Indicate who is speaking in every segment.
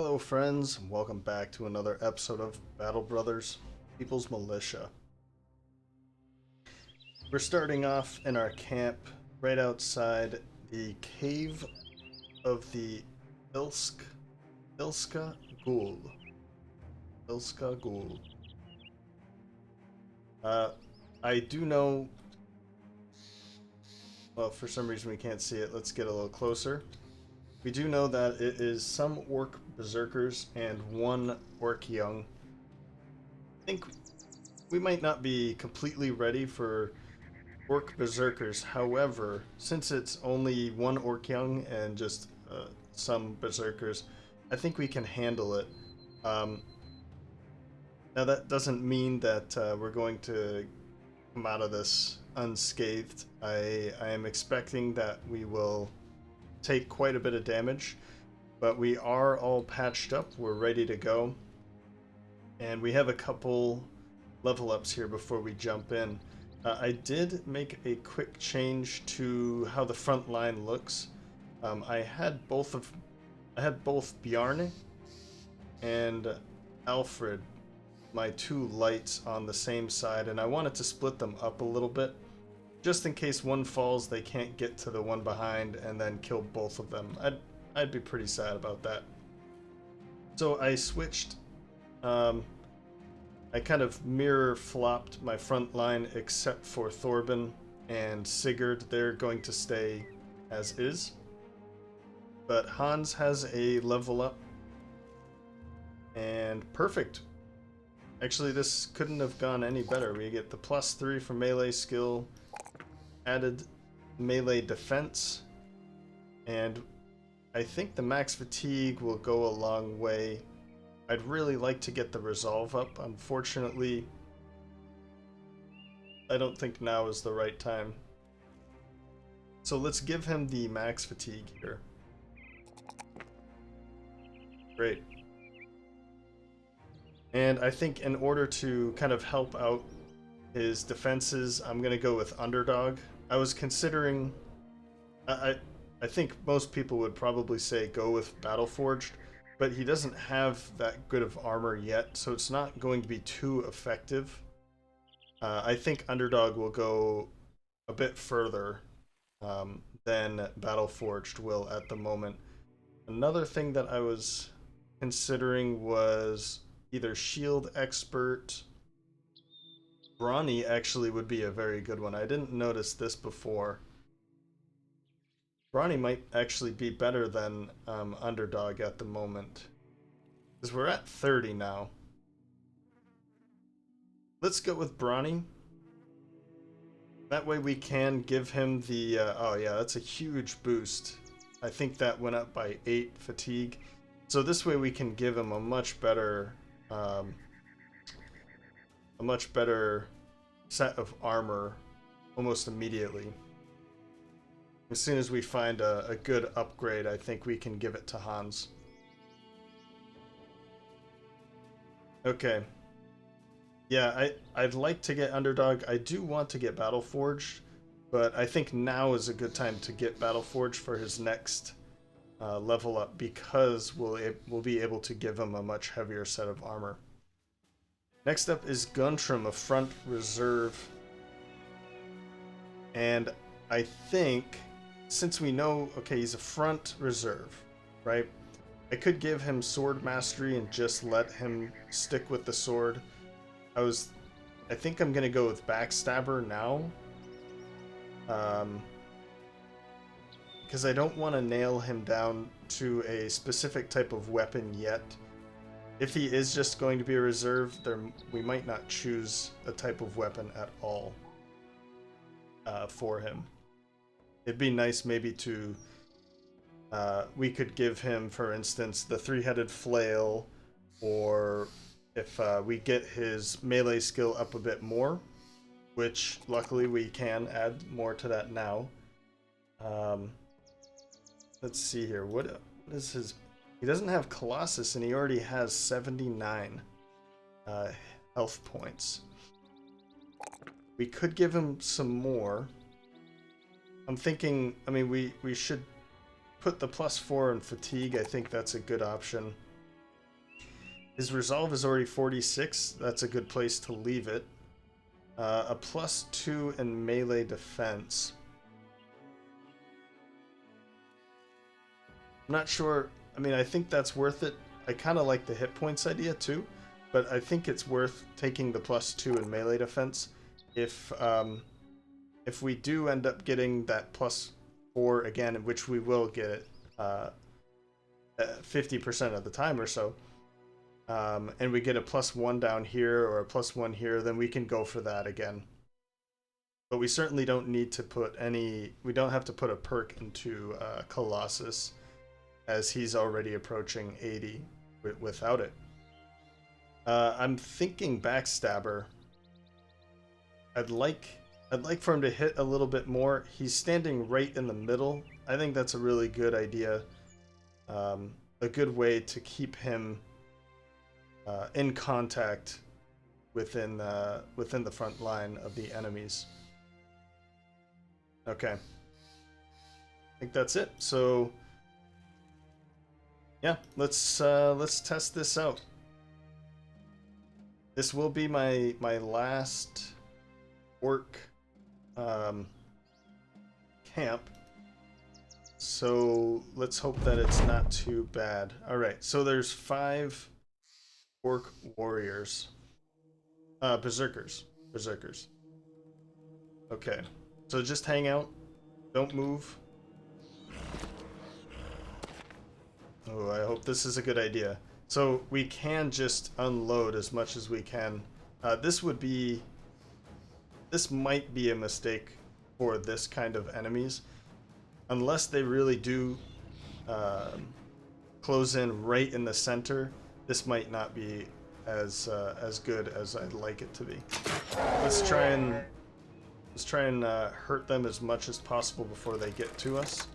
Speaker 1: Hello friends, and welcome back to another episode of Battle Brothers People's Militia. We're starting off in our camp right outside the cave of the Ilska Ghoul. Ilska Ghoul. I do know, well, for some reason we can't see it. Let's get a little closer. We do know that it is some orc berserkers and one orc young. I think we might not be completely ready for orc berserkers. However, since it's only one orc young and just some berserkers, I think we can handle it. Now that doesn't mean that we're going to come out of this unscathed. I am expecting that we will take quite a bit of damage, but we are all patched up. We're ready to go, and we have a couple level ups here before we jump in. I did make a quick change to how the front line looks. I had both Bjarne and Alfred, my two lights, on the same side, and I wanted to split them up a little bit. Just in case one falls, they can't get to the one behind and then kill both of them. I'd be pretty sad about that. So I switched. I kind of mirror flopped my front line except for Thorben and Sigurd. They're going to stay as is. But Hans has a level up. And perfect. Actually, this couldn't have gone any better. We get the +3 for melee skill, added melee defense, and I think the max fatigue will go a long way. I'd really like to get the resolve up. Unfortunately, I don't think now is the right time. So let's give him the max fatigue here. Great. And I think in order to kind of help out his defenses, I'm going to go with Underdog. I was considering, I think most people would probably say go with Battleforged, but he doesn't have that good of armor yet, so it's not going to be too effective. I think Underdog will go a bit further than Battleforged will at the moment. Another thing that I was considering was either Shield Expert. Brawny actually would be a very good one. I didn't notice this before. Brawny might actually be better than Underdog at the moment, because we're at 30 now. Let's go with Brawny. That way we can give him the... oh yeah, that's a huge boost. I think that went up by 8 fatigue. So this way we can give him a much better set of armor almost immediately. As soon as we find a good upgrade, I think we can give it to Hans. Okay. Yeah, I'd like to get Underdog. I do want to get Battleforged, but I think now is a good time to get Battleforged for his next level up, because we'll be able to give him a much heavier set of armor. Next up is Guntram, a front reserve. And I think, since we know, okay, he's a front reserve, right? I could give him sword mastery and just let him stick with the sword. I think I'm gonna go with backstabber now. Because I don't want to nail him down to a specific type of weapon yet. If he is just going to be a reserve, we might not choose a type of weapon at all for him. It'd be nice maybe to... we could give him, for instance, the 3-headed flail, or if we get his melee skill up a bit more, which luckily we can add more to that now. Let's see here. What is his... He doesn't have Colossus, and he already has 79 health points. We could give him some more. I'm thinking, I mean, we should put the +4 in fatigue. I think that's a good option. His resolve is already 46. That's a good place to leave it. A +2 in melee defense. I'm not sure. I mean, I think that's worth it. I kind of like the hit points idea too, but I think it's worth taking the +2 in melee defense. If we do end up getting that +4 again, which we will get it 50% of the time or so, and we get a +1 down here or a +1 here, then we can go for that again. But we certainly don't need to put any. We don't have to put a perk into Colossus, as he's already approaching 80 without it. I'm thinking Backstabber. I'd like for him to hit a little bit more. He's standing right in the middle. I think that's a really good idea. A good way to keep him in contact within the front line of the enemies. Okay. I think that's it. So yeah, let's test this out. This will be my last orc camp. So let's hope that it's not too bad. All right, so there's 5 orc warriors, berserkers. Okay, so just hang out, don't move. Oh, I hope this is a good idea. So we can just unload as much as we can. This might be a mistake for this kind of enemies, unless they really do close in right in the center. This might not be as good as I'd like it to be. Let's try and hurt them as much as possible before they get to us.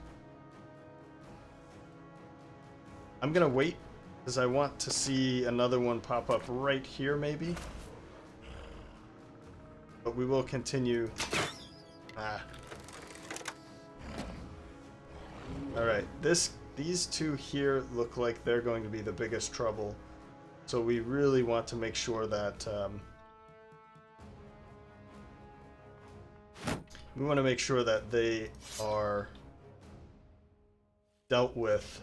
Speaker 1: I'm gonna wait because I want to see another one pop up right here, maybe. But we will continue. Alright, these two here look like they're going to be the biggest trouble. So we really want to make sure that they are dealt with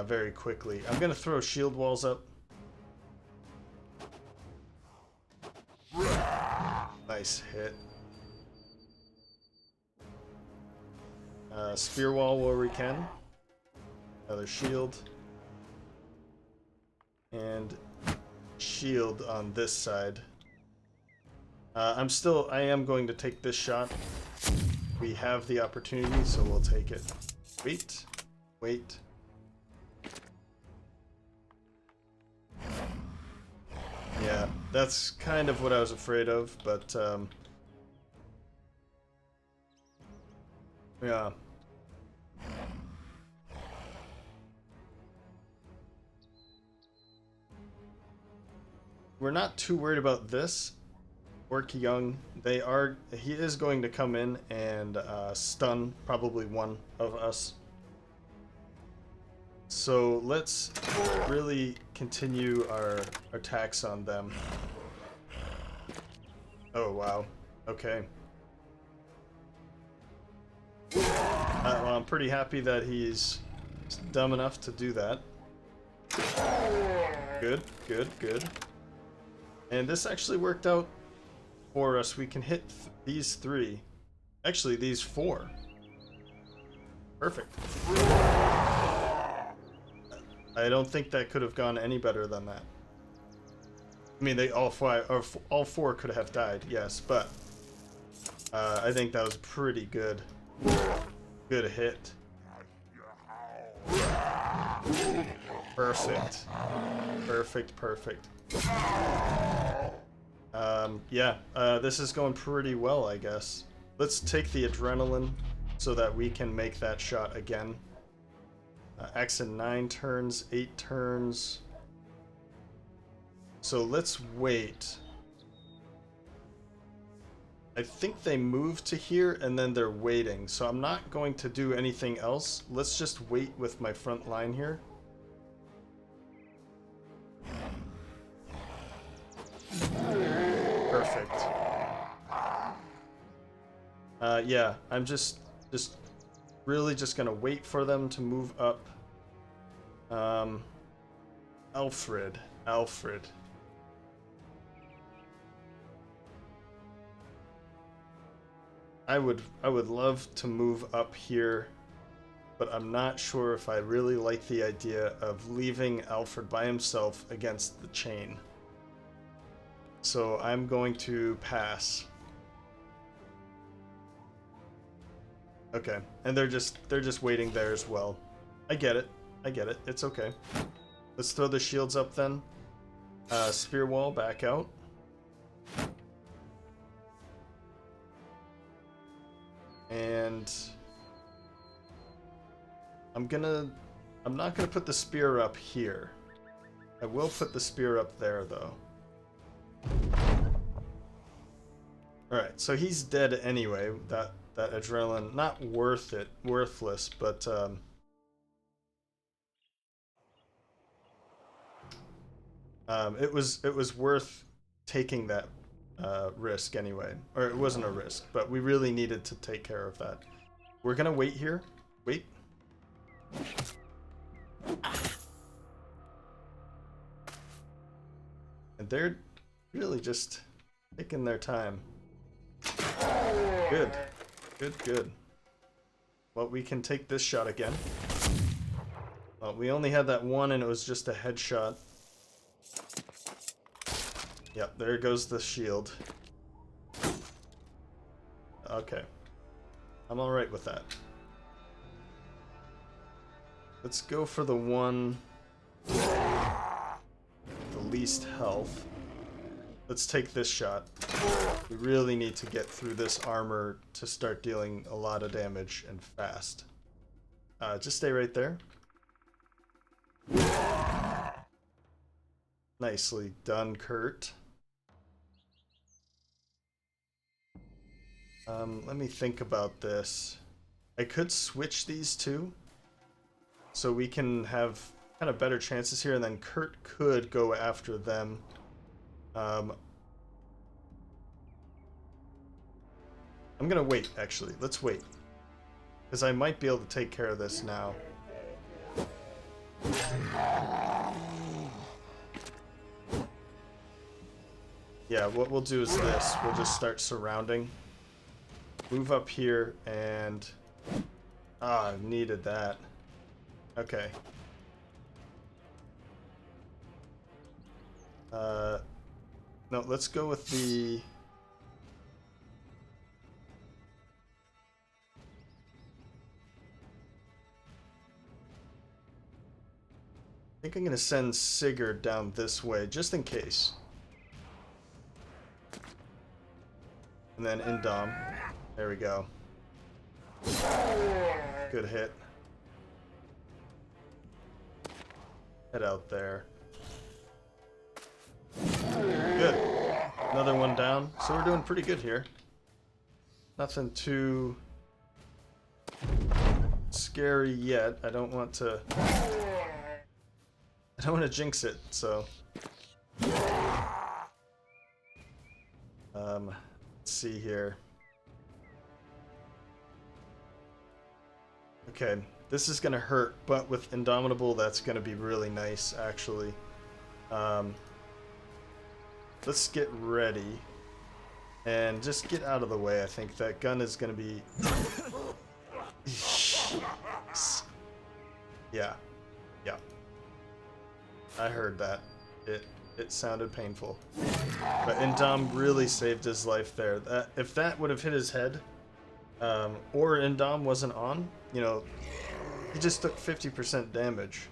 Speaker 1: very quickly. I'm gonna throw shield walls up. Nice hit. Spear wall where we can. Another shield. And shield on this side. I am going to take this shot. We have the opportunity, so we'll take it. Wait. Yeah, that's kind of what I was afraid of, but yeah. We're not too worried about this. Orc Young, he is going to come in and stun probably one of us. So let's really continue our attacks on them. Oh wow, okay. Well, I'm pretty happy that he's dumb enough to do that. Good. And this actually worked out for us. We can hit these 3. Actually, these 4. Perfect. I don't think that could have gone any better than that. I mean, all 4 could have died, yes, but I think that was pretty good. Good hit. Perfect. Yeah, this is going pretty well, I guess. Let's take the adrenaline so that we can make that shot again. X in 9 turns, 8 turns. So let's wait. I think they moved to here and then they're waiting. So I'm not going to do anything else. Let's just wait with my front line here. Perfect. Yeah, I'm just really just gonna wait for them to move up. Alfred. I would love to move up here, but I'm not sure if I really like the idea of leaving Alfred by himself against the chain. So I'm going to pass. Okay, and they're just waiting there as well. I get it. It's okay. Let's throw the shields up then. Spear wall back out. And I'm not gonna put the spear up here. I will put the spear up there though. Alright, so he's dead anyway. That adrenaline, not worthless, but it was worth taking that risk anyway. Or it wasn't a risk, but we really needed to take care of that. We're gonna wait here. Wait. And they're really just taking their time. Good. Well, we can take this shot again. Well, we only had that one and it was just a headshot. Yep, there goes the shield. Okay. I'm alright with that. Let's go for the one... the least health. Let's take this shot. We really need to get through this armor to start dealing a lot of damage and fast. Just stay right there. Nicely done, Kurt. Let me think about this. I could switch these two, so we can have kind of better chances here, and then Kurt could go after them. I'm gonna wait, actually. Let's wait. Because I might be able to take care of this now. Yeah, what we'll do is this. We'll just start surrounding. Move up here and... I needed that. Okay. No, let's go with the... I think I'm going to send Sigurd down this way, just in case. And then Indom. There we go. Good hit. Head out there. Good. Another one down. So we're doing pretty good here. Nothing too scary yet. I don't want to jinx it, so. Let's see here. Okay, this is gonna hurt, but with Indomitable, that's gonna be really nice, actually. Let's get ready. And just get out of the way, I think. That gun is gonna be... Yeah. I heard that. It sounded painful. But Indom really saved his life there. If that would have hit his head, or Indom wasn't on, you know, he just took 50% damage.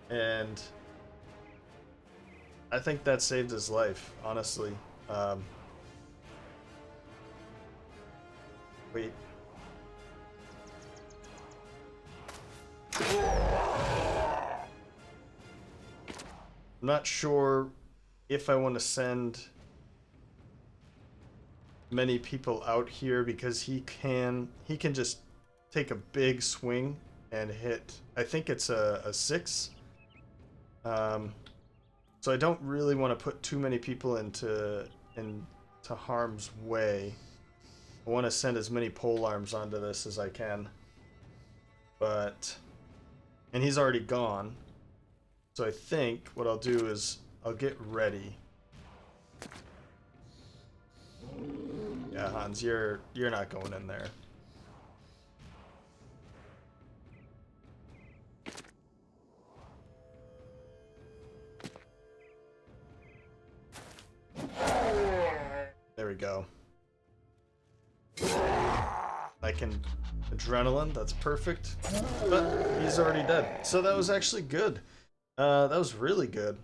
Speaker 1: And I think that saved his life, honestly. Wait. I'm not sure if I want to send many people out here because he can just take a big swing and hit. I think it's a 6. So I don't really want to put too many people into into harm's way. I want to send as many pole arms onto this as I can. But... And he's already gone. So I think what I'll do is I'll get ready. Yeah, Hans, you're not going in there. There we go. I can adrenaline, that's perfect. But he's already dead. So that was actually good. That was really good.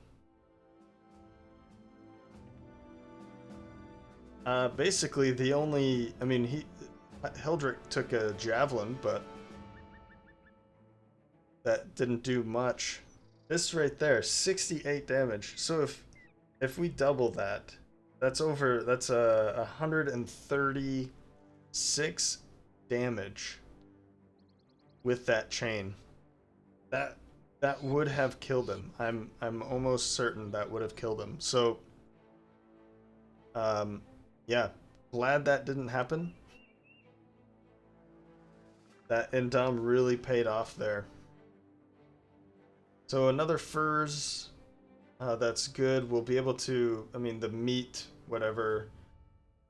Speaker 1: Basically the only, I mean, Hildrick took a javelin, but that didn't do much. This right there, 68 damage. So if we double that, that's 136 damage with that chain. That would have killed him. I'm almost certain that would have killed him. So yeah, glad that didn't happen. That Indom really paid off there. So another furs, that's good. We'll be able to, I mean, the meat, whatever,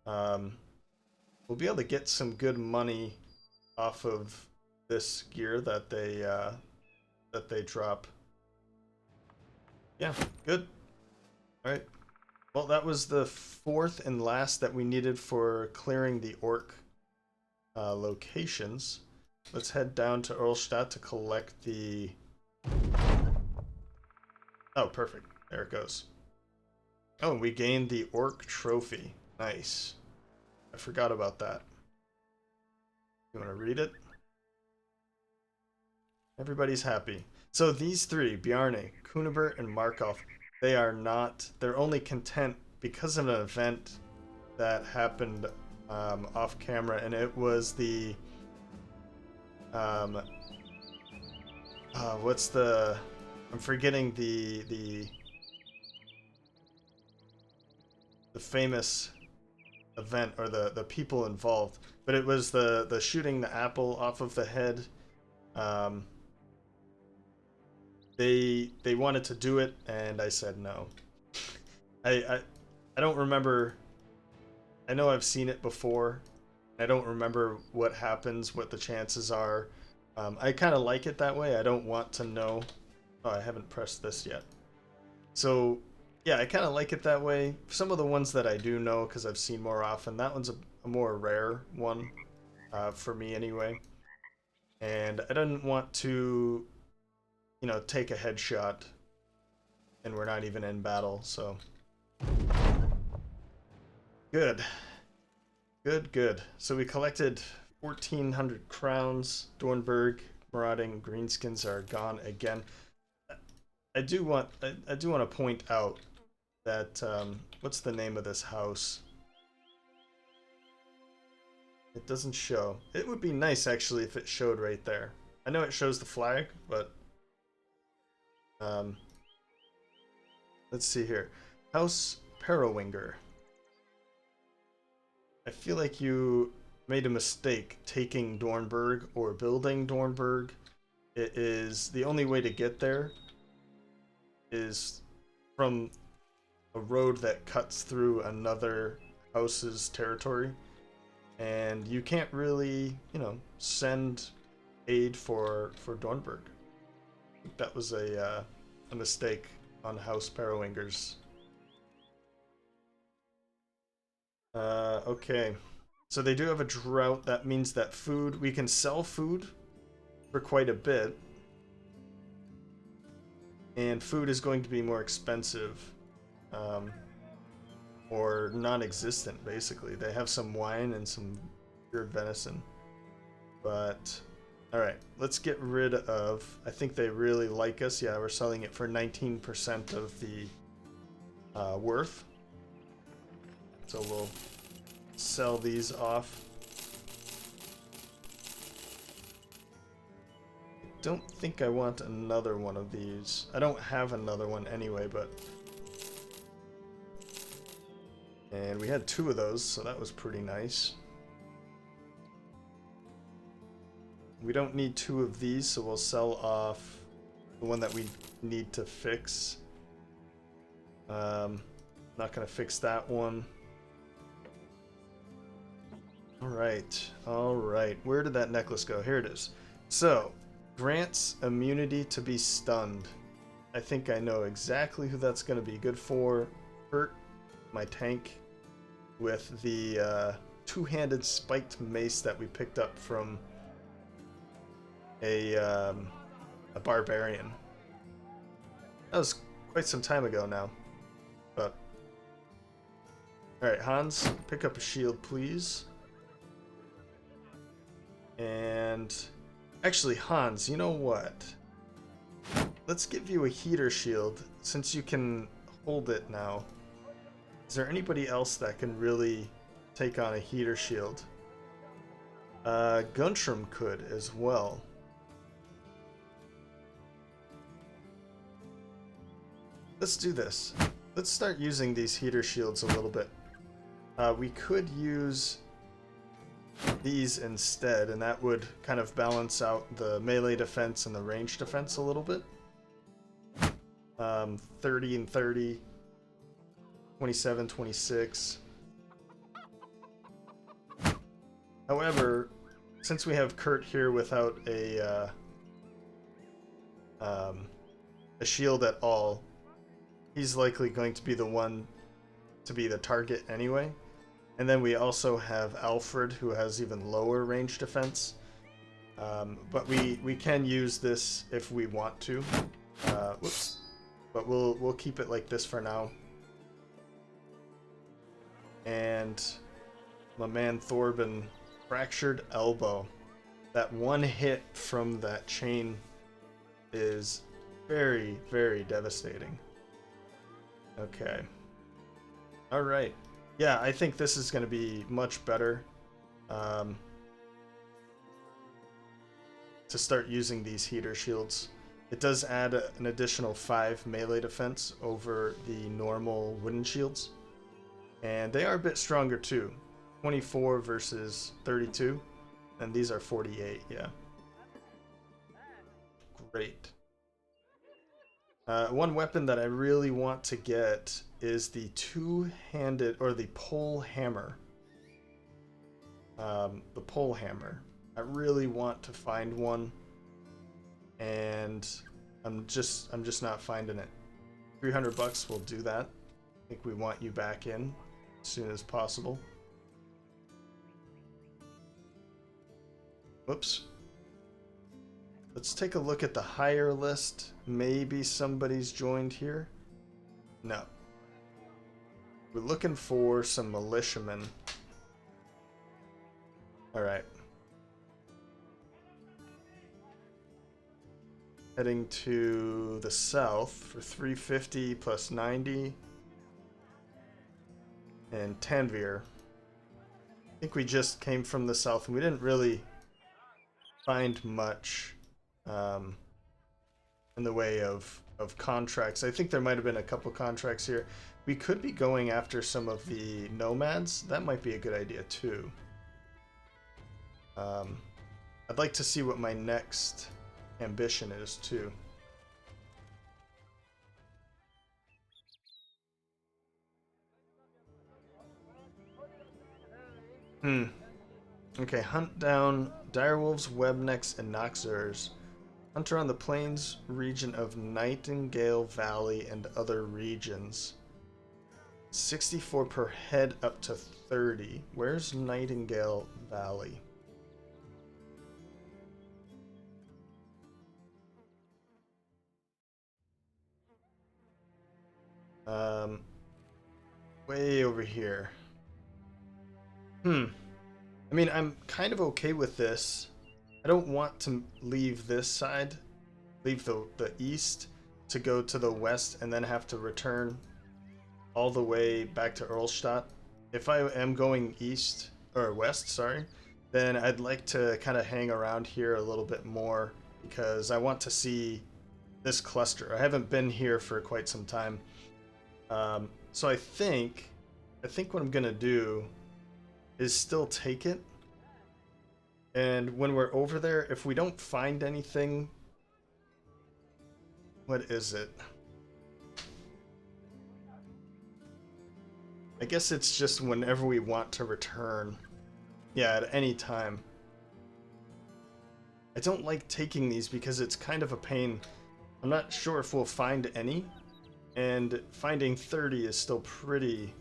Speaker 1: we'll be able to get some good money off of this gear that they drop. Yeah, good. All right. Well, that was the fourth and last that we needed for clearing the orc locations. Let's head down to Erlstadt to collect the... Oh, perfect. There it goes. Oh, we gained the orc trophy. Nice. I forgot about that. You want to read it? Everybody's happy. So these three, Bjarne, Kunibert, and Markov, they're only content because of an event that happened off camera, and it was the what's the, I'm forgetting the famous event, or the people involved, but it was the shooting the apple off of the head. They wanted to do it, and I said no. I don't remember. I know I've seen it before. I don't remember what happens, what the chances are. I kind of like it that way. I don't want to know. Oh, I haven't pressed this yet. So yeah, I kind of like it that way. Some of the ones that I do know, because I've seen more often, that one's a more rare one, for me anyway. And I didn't want to, you know, take a headshot and we're not even in battle, so. Good. Good. So we collected 1,400 crowns. Dornberg, marauding greenskins are gone again. I do want to point out that what's the name of this house? It doesn't show. It would be nice actually if it showed right there. I know it shows the flag, but let's see here. House Periwinger. I feel like you made a mistake taking Dornberg or building Dornberg. It is the only way to get there is from a road that cuts through another house's territory, and you can't really, you know, send aid for Dornberg. I think that was a mistake on House Periwinger's. Okay, so they do have a drought. That means that food, we can sell food for quite a bit, and food is going to be more expensive, or non-existent basically. They have some wine and some cured venison, but all right, let's get rid of, I think they really like us. Yeah, we're selling it for 19% of the worth, so we'll sell these off. I don't think I want another one of these. I don't have another one anyway, but And we had 2 of those, so that was pretty nice. We don't need 2 of these, so we'll sell off the one that we need to fix. Not gonna fix that one. Alright, alright. Where did that necklace go? Here it is. So, grants immunity to be stunned. I think I know exactly who that's gonna be good for. Hurt my tank with the two-handed spiked mace that we picked up from a barbarian. That was quite some time ago now, but all right, Hans, pick up a shield, please. And actually, Hans, you know what? Let's give you a heater shield since you can hold it now. Is there anybody else that can really take on a heater shield? Guntram could as well. Let's do this. Let's start using these heater shields a little bit. We could use these instead, and that would kind of balance out the melee defense and the range defense a little bit. 30 and 30, 27, 26. However, since we have Kurt here without a shield at all, he's likely going to be the one to be the target anyway. And then we also have Alfred, who has even lower range defense. But we can use this if we want to. Whoops. But we'll keep it like this for now. And my man Thorben, fractured elbow. That one hit from that chain is very, very devastating. Okay. All right. Yeah, I think this is going to be much better to start using these heater shields. It does add an additional 5 melee defense over the normal wooden shields. And they are a bit stronger too. 24 versus 32. And these are 48, yeah. Great. One weapon that I really want to get is the two-handed, or the pole hammer. The pole hammer. I really want to find one, and I'm just not finding it. $300 will do that. I think we want you back in as soon as possible. Whoops. Let's take a look at the hire list. Maybe somebody's joined here. No. We're looking for some militiamen. Alright. Heading to the south for 350 plus 90. And Tanvir. I think we just came from the south and we didn't really find much in the way of contracts. I think there might have been a couple contracts here. We could be going after some of the nomads. That might be a good idea too. I'd like to see what my next ambition is too. Okay, hunt down direwolves, webnecks, and noxers. Hunt around the plains region of Nightingale Valley and other regions. 64 per head up to 30. Where's Nightingale Valley? Way over here. I mean, I'm kind of okay with this. I don't want to leave this side, leave the east, to go to the west and then have to return all the way back to Earlstadt. If I am going east, or west, sorry, then I'd like to kind of hang around here a little bit more because I want to see this cluster. I haven't been here for quite some time. So I think I think what I'm gonna do is still take it. And when we're over there, if we don't find anything, what is it? I guess it's just whenever we want to return. Yeah, at any time. I don't like taking these because it's kind of a pain. I'm not sure if we'll find any, and finding 30 is still pretty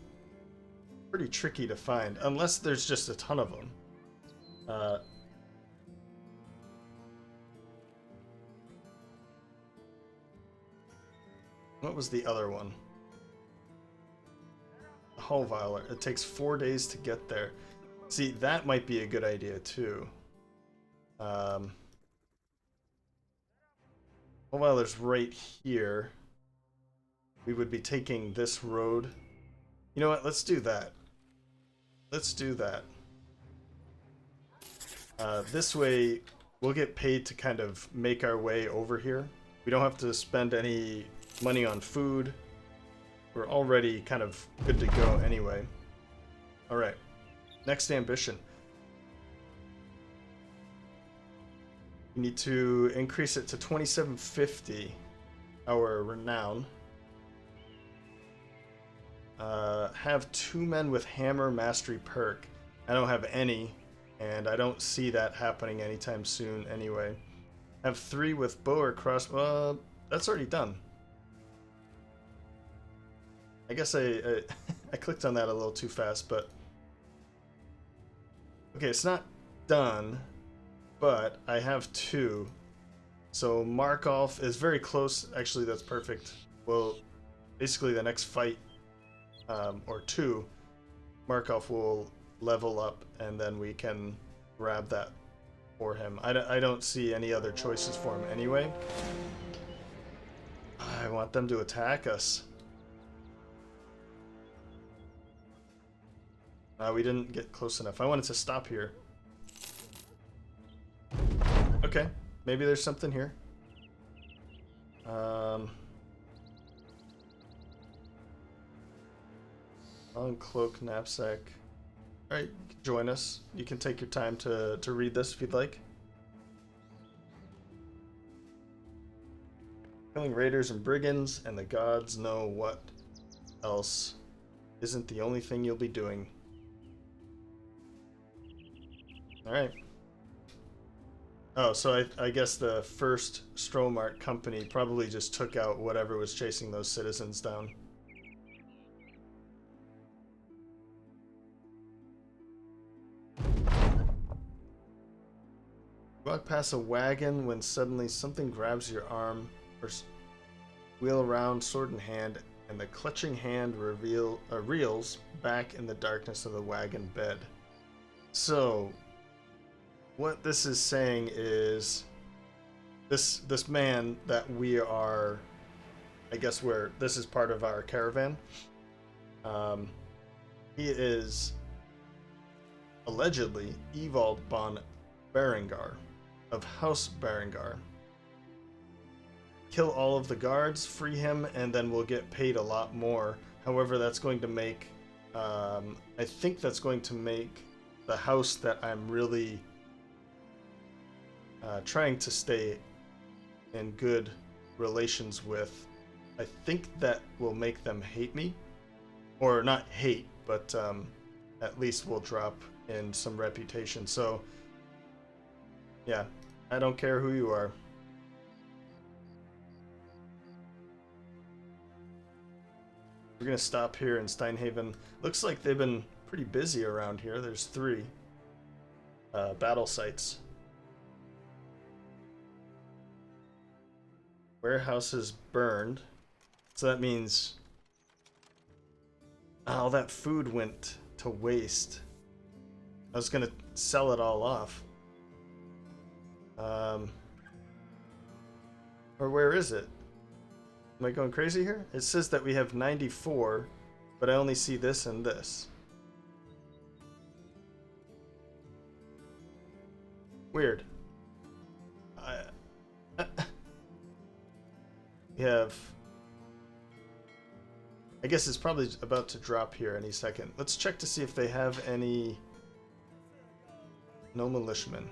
Speaker 1: tricky to find, unless there's just a ton of them. What was the other one? The Hull Viler. It takes 4 days to get there. See, that might be a good idea too. Hull Viler's right here. We would be taking this road. You know what? Let's do that. Let's do that. This way, we'll get paid to kind of make our way over here. We don't have to spend any money on food. We're already kind of good to go anyway. Alright. Next ambition. We need to increase it to 2750. Our renown. Have 2 men with hammer mastery perk. I don't have any, and I don't see that happening anytime soon anyway. Have 3 with bow or cross. That's already done. I guess I clicked on that a little too fast, but okay, it's not done, but I have 2. So Markov is very close. Actually, that's perfect. Well, basically the next fight, or 2, Markov will level up, and then we can grab that for him. I don't see any other choices for him anyway. I want them to attack us. We didn't get close enough. I wanted to stop here. Okay, maybe there's something here. Long cloak, knapsack. Alright, join us. You can take your time to read this if you'd like. Killing raiders and brigands, and the gods know what else isn't the only thing you'll be doing. Alright. Oh, so I guess the first Stromart company probably just took out whatever was chasing those citizens down. Walk past a wagon when suddenly something grabs your arm, or wheel around, sword in hand, and the clutching hand reels back in the darkness of the wagon bed. So, what this is saying is, this man that we are, I guess this is part of our caravan. He is allegedly Evald von Berengar of House Berengar. Kill all of the guards, free him, and then we'll get paid a lot more. However, that's going to make, I think that's going to make the house that I'm really trying to stay in good relations with, I think that will make them hate me. Or not hate, but at least we'll drop in some reputation. So, yeah, I don't care who you are. We're gonna stop here in Steinhaven. Looks like they've been pretty busy around here. There's 3 battle sites. Warehouses burned. So that means all that food went to waste. I was gonna sell it all off. Or where is it? Am I going crazy here? It says that we have 94, but I only see this and this. Weird. We have... I guess it's probably about to drop here any second. Let's check to see if they have any... No militiamen.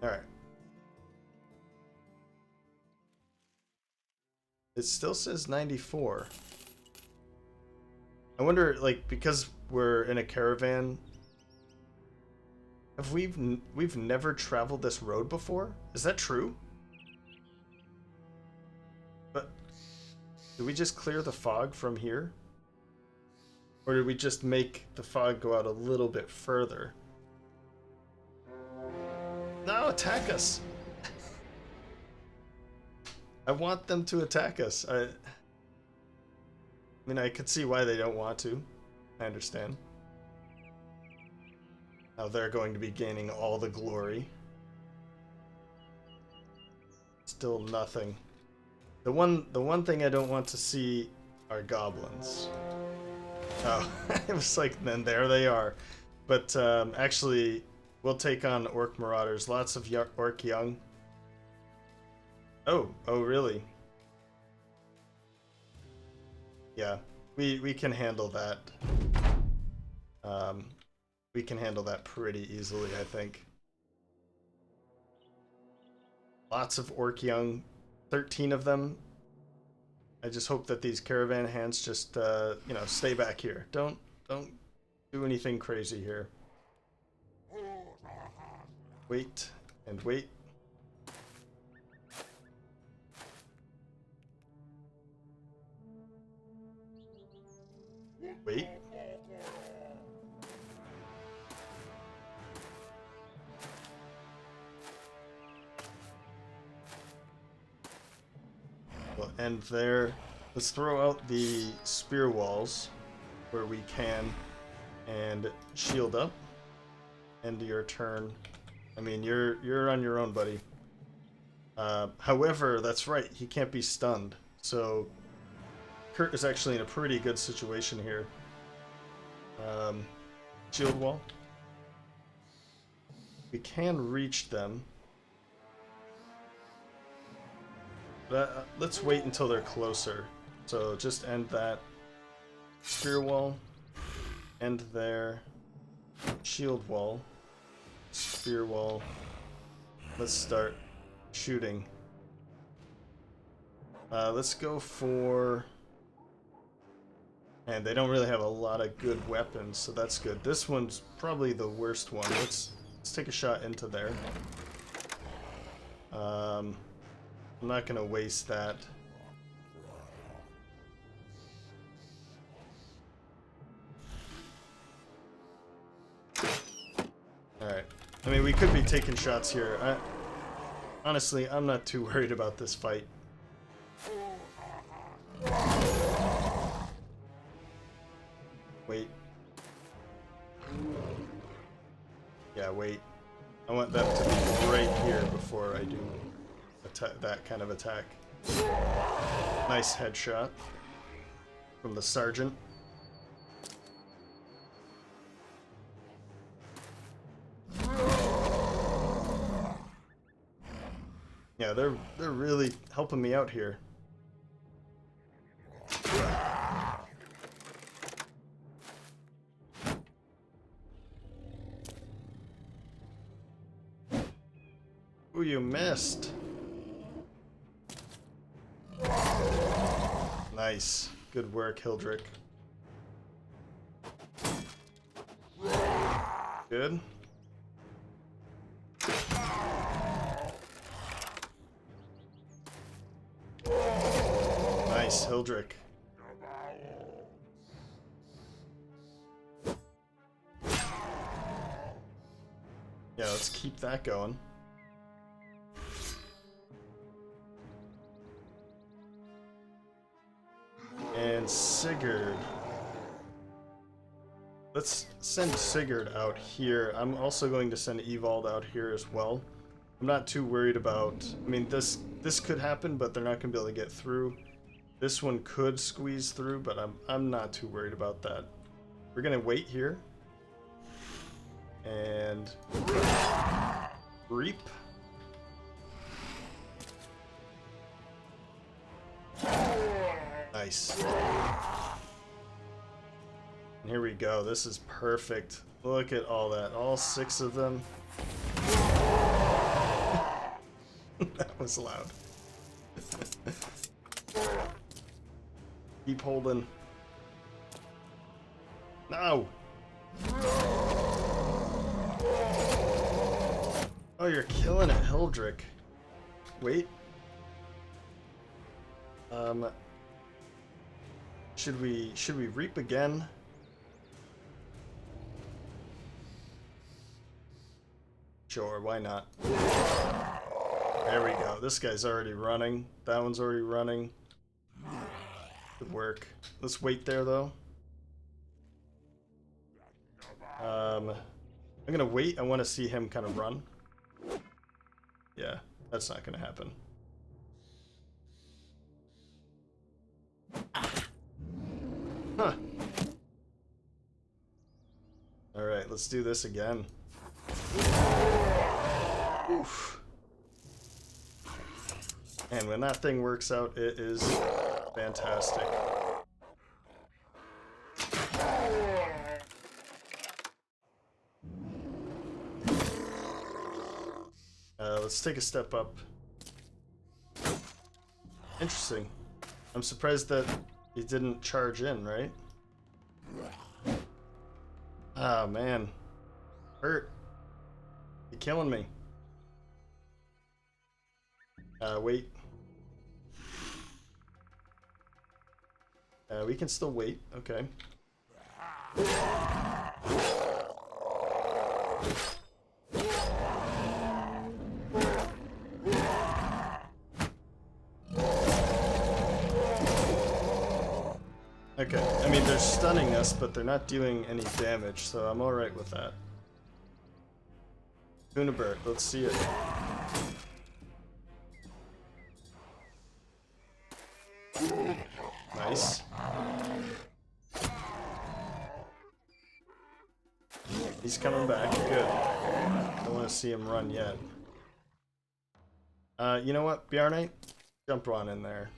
Speaker 1: Alright. It still says 94. I wonder, like, because we're in a caravan, have we've never traveled this road before? Is that true? But did we just clear the fog from here? Or did we just make the fog go out a little bit further? No, attack us! I want them to attack us. I mean, I could see why they don't want to. I understand. Now they're going to be gaining all the glory. Still nothing. The one thing I don't want to see are goblins. Oh, it was like, then there they are. But actually, we'll take on orc marauders. Lots of orc young. Oh really? Yeah, we can handle that. We can handle that pretty easily, I think. Lots of orc young, 13 of them. I just hope that these caravan hands just, you know, stay back here. Don't do anything crazy here. Wait and wait. Wait. We'll end there. Let's throw out the spear walls where we can and shield up. End your turn. I mean, you're on your own, buddy. However, that's right, he can't be stunned. So Kurt is actually in a pretty good situation here. Shield wall. We can reach them. But, let's wait until they're closer. So just end that. Spear wall. End there. Shield wall. Spear wall. Let's start shooting. Let's go for... And they don't really have a lot of good weapons, so that's good. This one's probably the worst one. Let's take a shot into there. I'm not gonna waste that. Alright. I mean, we could be taking shots here. Honestly, I'm not too worried about this fight. Wait. Yeah, wait. I want them to be right here before I do that kind of attack. Nice headshot from the sergeant. Yeah, they're really helping me out here. Ooh, you missed. Nice. Good work, Hildrick. Good. Nice, Hildrick. Yeah, let's keep that going. And Sigurd. Let's send Sigurd out here. I'm also going to send Evald out here as well. I'm not too worried about... I mean, this could happen, but they're not going to be able to get through. This one could squeeze through, but I'm not too worried about that. We're going to wait here. And... reap. Nice. And here we go. This is perfect. Look at all that. All 6 of them. That was loud. Keep holding. No! Oh, you're killing it, Hildrick. Wait. Should we reap again? Sure, why not? There we go. This guy's already running. That one's already running. Good work. Let's wait there though. I'm gonna wait. I want to see him kind of run. Yeah, that's not gonna happen. Huh. Alright, let's do this again. Oof. And when that thing works out, it is fantastic. Let's take a step up. Interesting. I'm surprised that he didn't charge in, right? Ah, man. Hurt. You're killing me. Wait. We can still wait. Okay. Okay, I mean, they're stunning us, but they're not doing any damage, so I'm alright with that. Kunibert, let's see it. Nice. He's coming back, good. Don't want to see him run yet. You know what, Bjarnite? Jump on in there.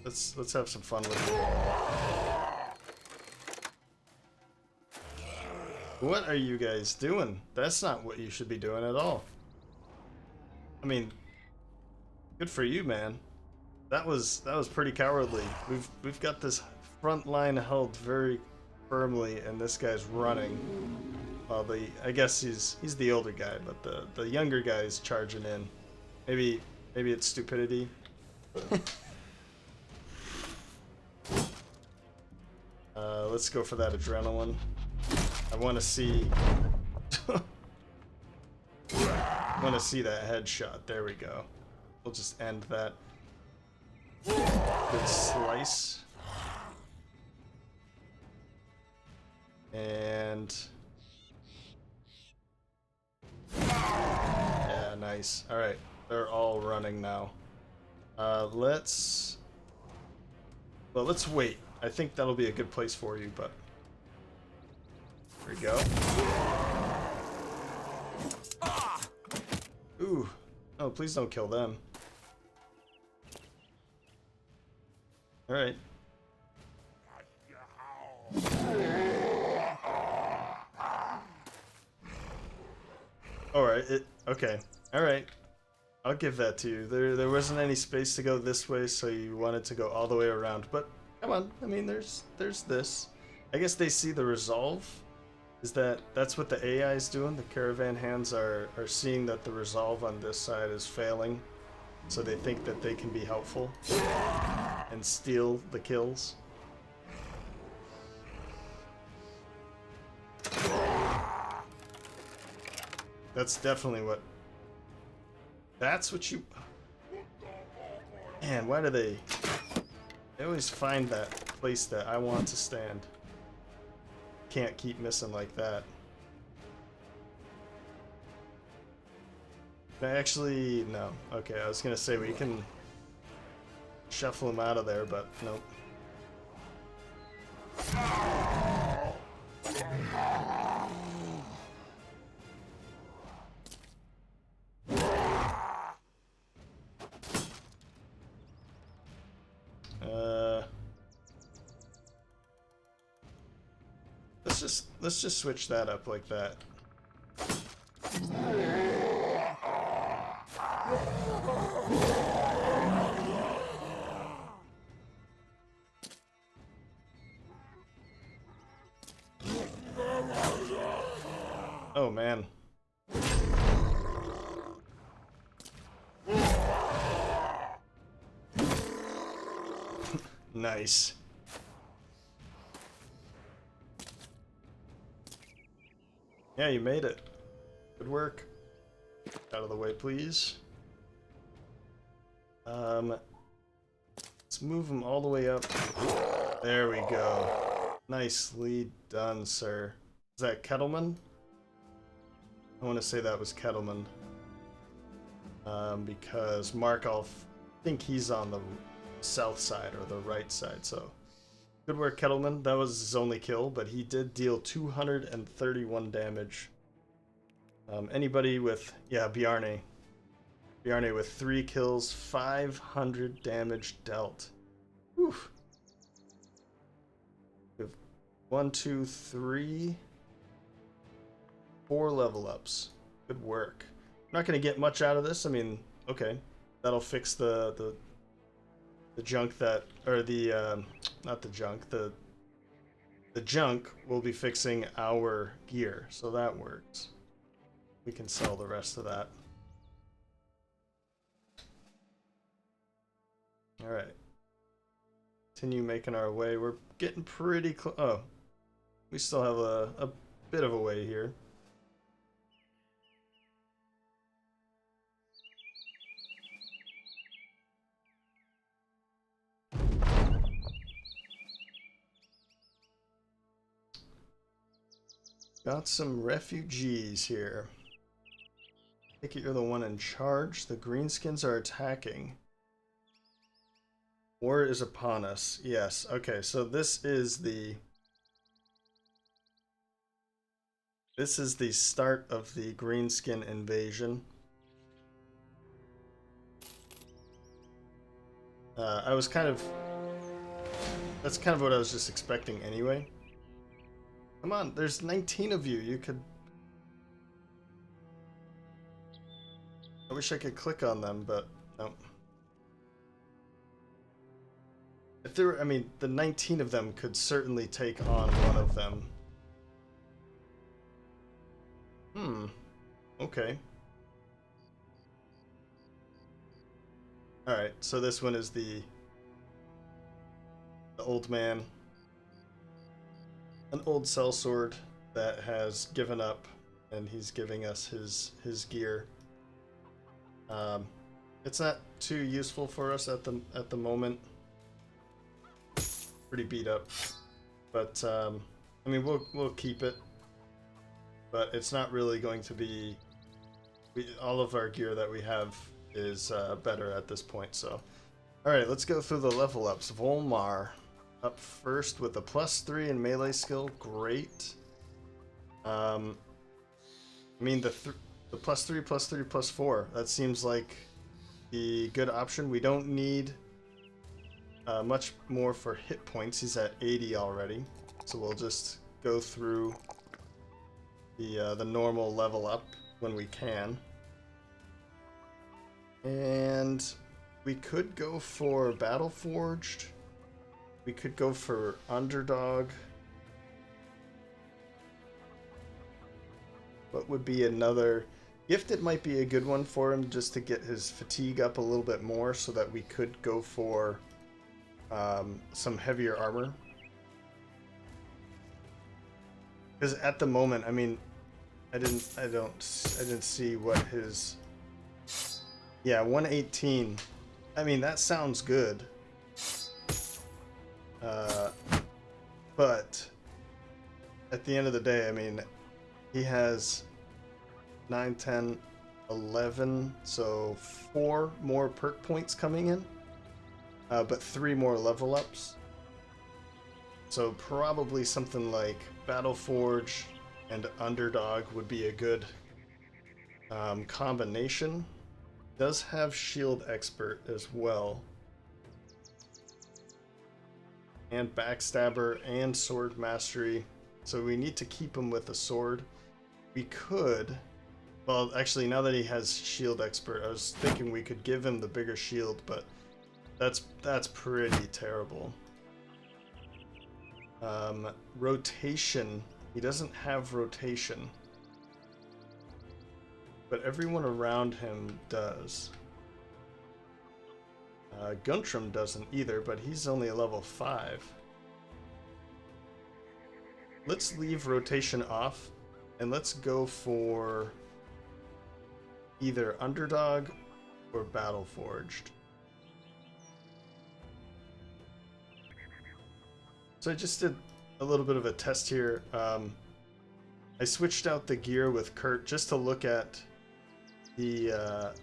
Speaker 1: Let's have some fun with it. What are you guys doing? That's not what you should be doing at all. I mean, good for you, man. That was pretty cowardly. We've got this front line held very firmly, and this guy's running. Well, I guess he's the older guy, but the younger guy's charging in. Maybe it's stupidity. Let's go for that adrenaline. I want to see. I want to see that headshot. There we go. We'll just end that. Good slice. And yeah, nice. All right, they're all running now. Let's wait. I think that'll be a good place for you, but there we go. Ooh. Oh, please don't kill them. Alright. Alright, okay. Alright. I'll give that to you. There wasn't any space to go this way, so you wanted to go all the way around. But come on, I mean there's this. I guess they see the resolve. That's what the AI is doing? The caravan hands are seeing that the resolve on this side is failing. So they think that they can be helpful and steal the kills. That's definitely what... That's what you... Man, why do they always find that place that I want to stand? Can't keep missing like that. Actually, no. Okay, I was gonna say we can shuffle him out of there, but nope. just switch that up like that. Oh man. Nice. Yeah, you made it. Good work. Out of the way, please. Let's move them all the way up. There we go. Nicely done, sir. Is that Kettleman? I want to say that was Kettleman. Because Markov, I think he's on the south side or the right side, so good work, Kettleman. That was his only kill, but he did deal 231 damage. Anybody with, yeah, Bjarne with 3 kills, 500 damage dealt. Whew. We have 1, 2, 3, 4 level ups. Good work. I'm not going to get much out of this. I mean, okay, that'll fix the junk that, or the not the junk, the junk will be fixing our gear, so that works. We can sell the rest of that. All right, continue making our way. We're getting pretty close. Oh, we still have a bit of a way here. Got some refugees here. I think you're the one in charge. The greenskins are attacking. War is upon us. Yes. Okay, so this is the start of the greenskin invasion. That's kind of what I was just expecting anyway. Come on, there's 19 of you. You could... I wish I could click on them, but no. If there were, I mean, the 19 of them could certainly take on one of them. Okay. Alright, so this one is the old man. An old sellsword that has given up, and he's giving us his gear. It's not too useful for us at the moment. Pretty beat up, but I mean we'll keep it. But it's not really going to be. All of our gear that we have is better at this point. So, all right, let's go through the level ups. Volmar. Up first with a +3 in melee skill, great. I mean the +3, +3, +4. That seems like the good option. We don't need much more for hit points. He's at 80 already, so we'll just go through the normal level up when we can. And we could go for Battle Forged. We could go for Underdog. What would be another... Gifted might be a good one for him just to get his fatigue up a little bit more so that we could go for some heavier armor. Because at the moment, I mean, I didn't see what his... Yeah, 118. I mean, that sounds good. But at the end of the day, I mean, he has 9, 10, 11, so 4 more perk points coming in, but 3 more level ups. So probably something like Battle Forge and Underdog would be a good combination. Does have Shield Expert as well. And Backstabber and Sword Mastery. So we need to keep him with a sword. We could... Well, actually, now that he has shield expert, I was thinking we could give him the bigger shield, but that's pretty terrible. Rotation. He doesn't have rotation. But everyone around him does. Guntram doesn't either, but he's only a level 5. Let's leave rotation off, and let's go for either Underdog or Battle Forged. So I just did a little bit of a test here. I switched out the gear with Kurt just to look at the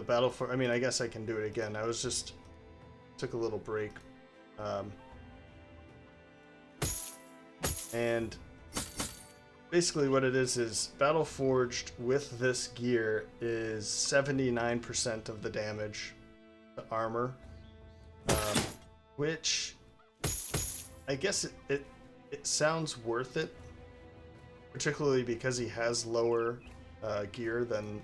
Speaker 1: Battle Forged. I mean, I guess I can do it again. I was just took a little break. And basically what it is Battle Forged with this gear is 79% of the damage to armor, which I guess it sounds worth it, particularly because he has lower gear than,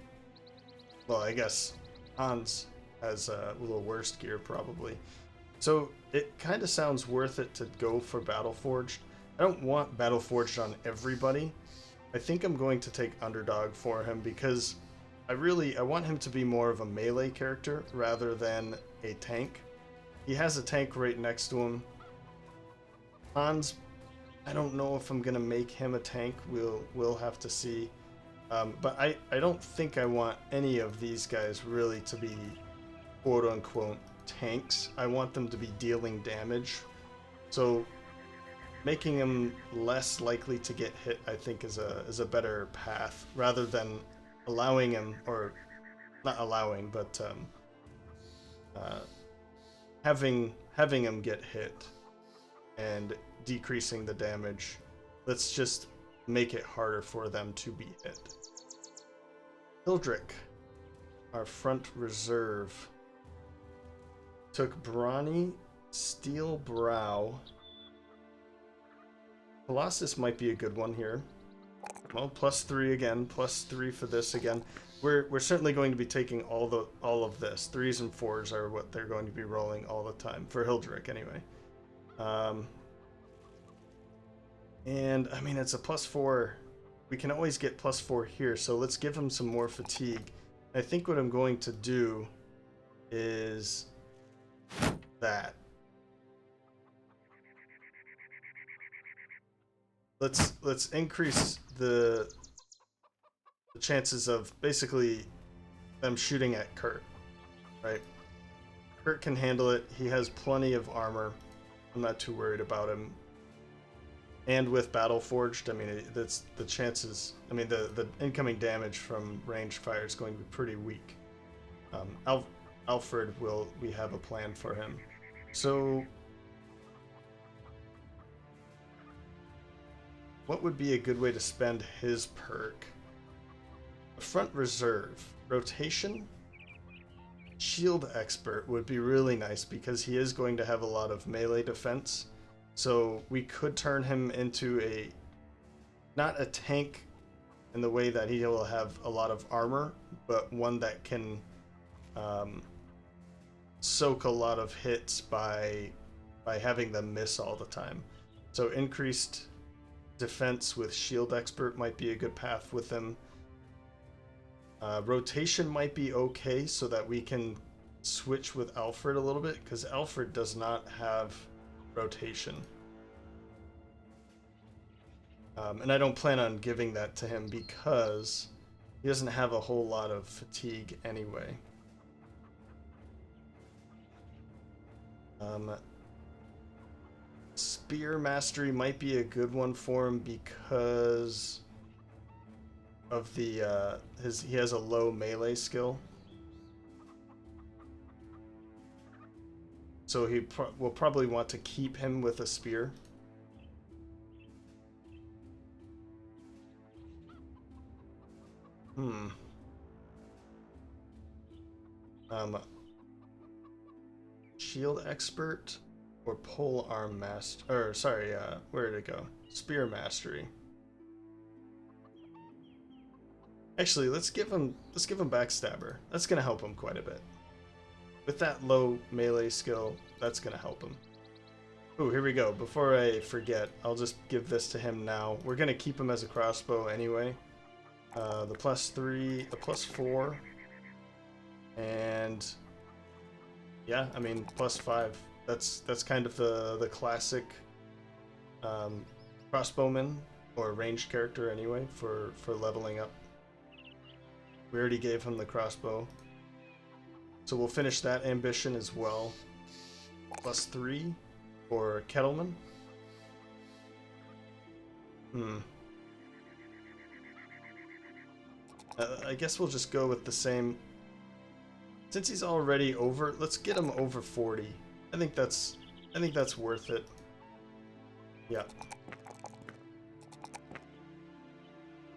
Speaker 1: well, I guess Hans has a little worse gear probably. So it kind of sounds worth it to go for Battle Forged. I don't want Battle Forged on everybody. I think I'm going to take Underdog for him because I want him to be more of a melee character rather than a tank. He has a tank right next to him. Hans, I don't know if I'm gonna make him a tank. We'll have to see. But I don't think I want any of these guys really to be quote unquote tanks. I want them to be dealing damage. So making him less likely to get hit, I think, is a better path rather than allowing him, or not allowing, but having him get hit and decreasing the damage. Let's just make it harder for them to be hit. Hildrick, our front reserve, took Brawny, Steel Brow. Colossus might be a good one here. Well, +3 again, +3 for this again. We're certainly going to be taking all of this. 3s and 4s are what they're going to be rolling all the time for Hildrick anyway. And I mean, it's a +4. We can always get +4 here, so let's give him some more fatigue. I think what I'm going to do is that. Let's increase the chances of basically them shooting at Kurt, right? Kurt can handle it. He has plenty of armor. I'm not too worried about him. And with Battle Forged, I mean, that's the chances. I mean, the incoming damage from ranged fire is going to be pretty weak. Alfred we have a plan for him. So what would be a good way to spend his perk? Front reserve, rotation, shield expert would be really nice because he is going to have a lot of melee defense. So we could turn him into not a tank in the way that he will have a lot of armor, but one that can soak a lot of hits by having them miss all the time. So increased defense with shield expert might be a good path with him. Rotation might be okay so that we can switch with Alfred a little bit, because Alfred does not have rotation. And I don't plan on giving that to him because he doesn't have a whole lot of fatigue anyway. Spear Mastery might be a good one for him because of the he has a low melee skill. So he will probably want to keep him with a spear. Shield expert or pole arm master, or sorry, where did it go? Spear mastery. Actually, let's give him backstabber. That's gonna help him quite a bit. With that low melee skill, that's gonna help him. Ooh, here we go. Before I forget, I'll just give this to him now. We're gonna keep him as a crossbow anyway. The +3, the +4, and yeah, I mean +5. That's kind of the classic crossbowman or ranged character anyway for leveling up. We already gave him the crossbow, so we'll finish that ambition as well. +3 for Kettleman. I guess we'll just go with the same. Since he's already over, let's get him over 40. I think that's worth it. Yeah.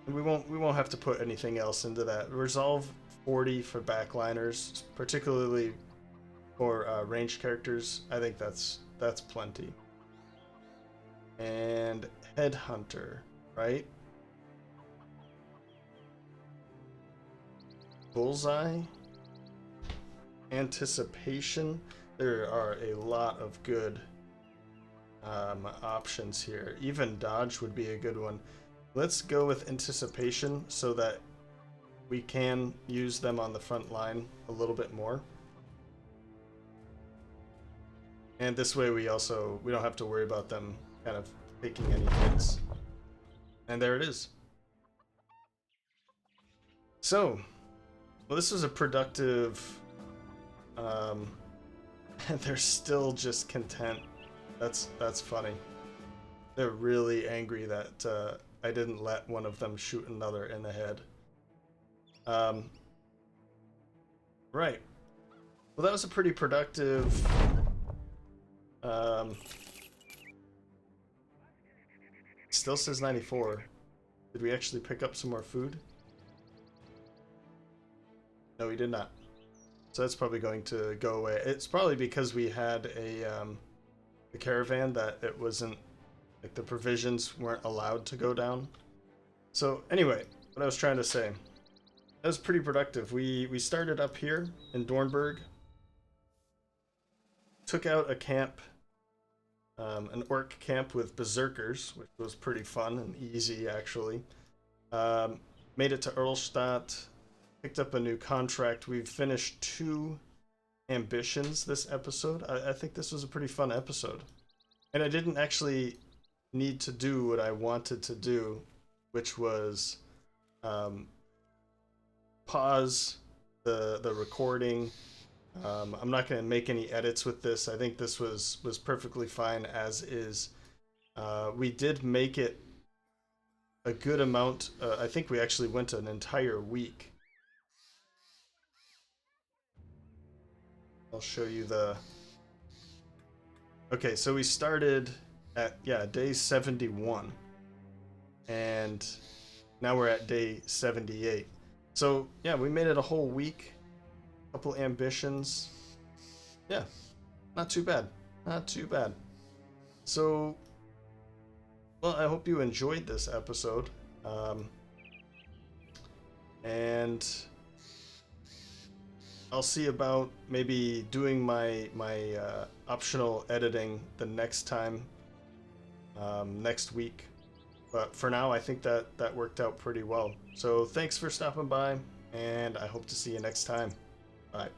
Speaker 1: And we won't have to put anything else into that. Resolve 40 for backliners, particularly for ranged characters. I think that's plenty. And Headhunter, right? Bullseye. Anticipation. There are a lot of good options here. Even dodge would be a good one. Let's go with anticipation so that we can use them on the front line a little bit more. And this way we don't have to worry about them kind of taking any hits. And there it is. So, well, this was a productive... they're still just content. That's funny. They're really angry that I didn't let one of them shoot another in the head. Right. Well, that was a pretty productive... Still says 94. Did we actually pick up some more food? No, we did not. So that's probably going to go away. It's probably because we had a caravan that it wasn't, like, the provisions weren't allowed to go down. So anyway, what I was trying to say, that was pretty productive. We started up here in Dornburg, took out a camp, an orc camp with berserkers, which was pretty fun and easy actually. Made it to Erlstadt. Picked up a new contract. We've finished 2 ambitions this episode. I think this was a pretty fun episode. And I didn't actually need to do what I wanted to do, which was pause the recording. I'm not going to make any edits with this. I think this was perfectly fine as is. We did make it a good amount. I think we actually went an entire week. I'll show you the... Okay, so we started at, day 71. And now we're at day 78. So, yeah, we made it a whole week. Couple ambitions. Yeah, not too bad. Not too bad. So, well, I hope you enjoyed this episode. And... I'll see about maybe doing my optional editing the next time, next week. But for now, I think that worked out pretty well. So thanks for stopping by, and I hope to see you next time. Bye.